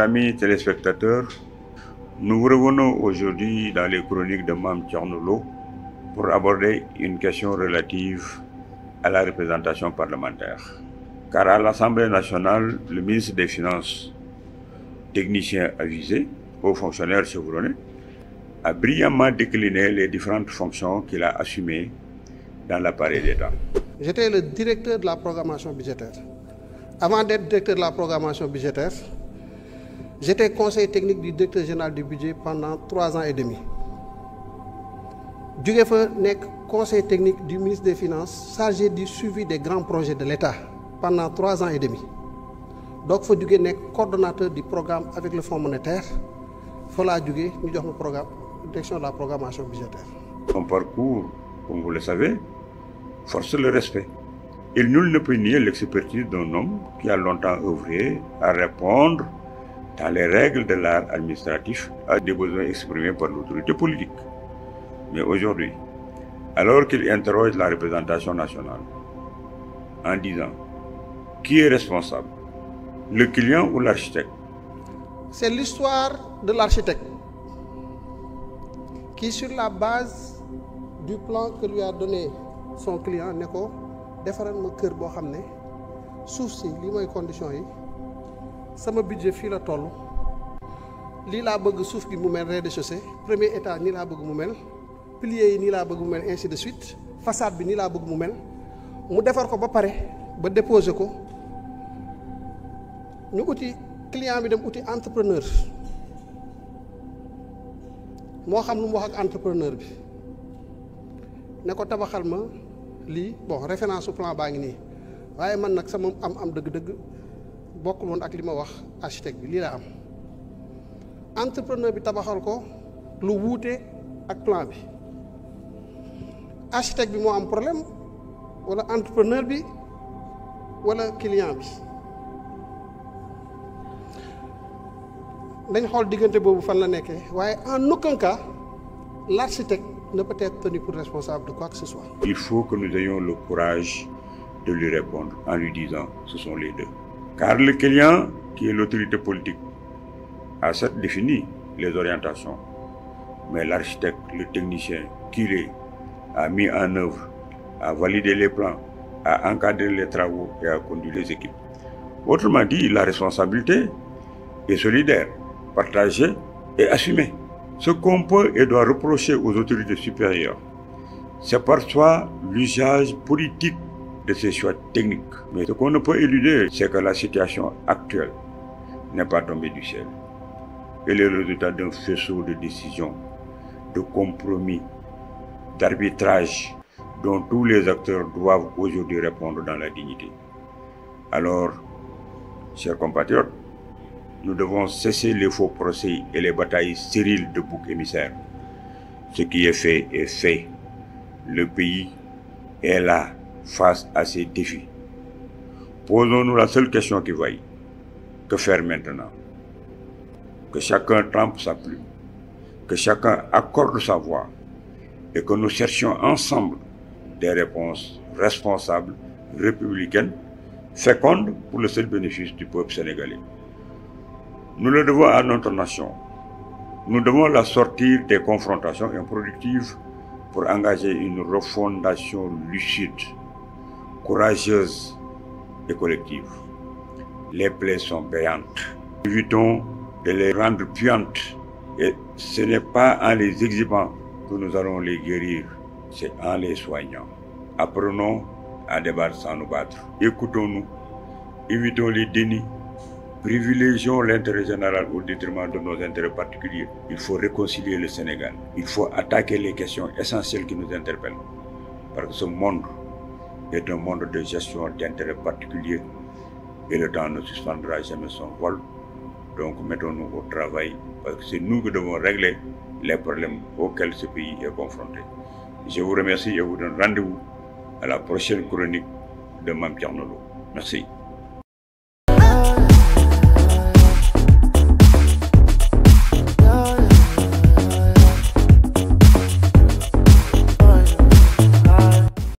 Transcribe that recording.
amis téléspectateurs, nous revenons aujourd'hui dans les chroniques de Mame Thierno Lo pour aborder une question relative à la représentation parlementaire. Car à l'Assemblée nationale, le ministre des Finances, technicien avisé, haut fonctionnaire chevronné, a brillamment décliné les différentes fonctions qu'il a assumées dans l'appareil d'État. J'étais le directeur de la programmation budgétaire. Avant d'être directeur de la programmation budgétaire, j'étais conseiller technique du directeur général du budget pendant 3 ans et demi. jóge fa nekk conseiller technique du ministre des Finances chargé du suivi des grands projets de l'État pendant 3 ans et demi. Donc fa jóge nekk coordonnateur du programme avec le Fonds monétaire fa laa jóge ñu jox ma programme direction de la programmation budgétaire. Son parcours, comme vous le savez, force le respect. Et nul ne peut nier l'expertise d'un homme qui a longtemps œuvré à répondre dans les règles de l'art administratif à des besoins exprimés par l'autorité politique. Mais aujourd'hui, alors qu'il interroge la représentation nationale en disant qui est responsable, le client ou l'architecte? C'est l'histoire de l'architecte qui, sur la base du plan que lui a donné son client, ne ko defaral ma kër boo xam ne suuf si lii mooy conditions yi sama budget fii la toll lii laa bëgg suuf gi mu mel rez-de-chaussée premier étage nii laa bëgg mu mel piliers yi nii laa bëgg mu mel ainsi de suite façade bi nii laa bëgg mu mel mu defar ko ba pare ba déposer ko ñu uti client bi dem uti entrepreneur moo xam lu mu wax ak entrepreneur bi ne ko tabaxal ma lii bon référence au plan baa ngi nii waaye man nag sama am dëgg-dëgg bokkul woon ak li ma wax architecte bi lii laa am entrepreneur bi tabaxal ko lu wuute ak plan bi architecte bi moo am problème wala entrepreneur bi wala client bi dañ xool diggante boobu fan la nekkee waaye en aucun cas l'architecte ne peut être tenu pour responsable de quoi que ce soit. Il faut que nous ayons le courage de lui répondre en lui disant ce sont les deux. Car le client, qui est l'autorité politique, a certes défini les orientations, mais l'architecte, le technicien qu'il est, a mis en œuvre, a validé les plans, a encadré les travaux et a conduit les équipes. Autrement dit, la responsabilité est solidaire, partagée et assumée. Ce qu'on peut et doit reprocher aux autorités supérieures, c'est parfois l'usage politique de ces choix techniques. Mais ce qu'on ne peut éluder, c'est que la situation actuelle n'est pas tombée du ciel. Elle est le résultat d'un faisceau de décisions, de compromis, d'arbitrage dont tous les acteurs doivent aujourd'hui répondre dans la dignité. Alors, chers compatriotes, nous devons cesser les faux procès et les batailles stériles de boucs émissaires. Ce qui est fait est fait. Le pays est là face à ces défis. Posons-nous la seule question qui vaille. Que faire maintenant? Que chacun trempe sa plume, que chacun accorde sa voix et que nous cherchions ensemble des réponses responsables, républicaines, fécondes pour le seul bénéfice du peuple sénégalais. Nous le devons à notre nation. Nous devons la sortir des confrontations improductives pour engager une refondation lucide, courageuse et collective. Les plaies sont béantes. Évitons de les rendre puantes. Et ce n'est pas en les exhibant que nous allons les guérir, c'est en les soignant. Apprenons à débattre sans nous battre. Écoutons-nous, évitons les dénis. Privilégions l'intérêt général au détriment de nos intérêts particuliers. Il faut réconcilier le Sénégal. Il faut attaquer les questions essentielles qui nous interpellent. Parce que ce monde est un monde de gestion d'intérêts particuliers et le temps ne suspendra jamais son vol. Donc mettons-nous au travail parce que c'est nous qui devons régler les problèmes auxquels ce pays est confronté. Je vous remercie et vous donne rendez-vous à la prochaine chronique de Mame Thierno Lo. Merci.